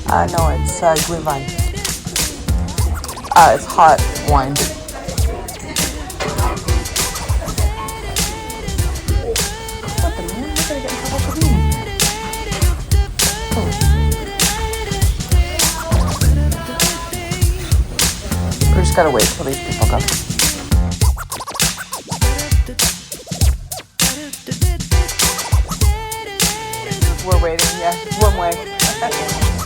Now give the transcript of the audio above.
No, it's Glühwein. It's hot wine. What the man? I gotta get in trouble for me. We just gotta wait till these people go. We're waiting, yeah, one way.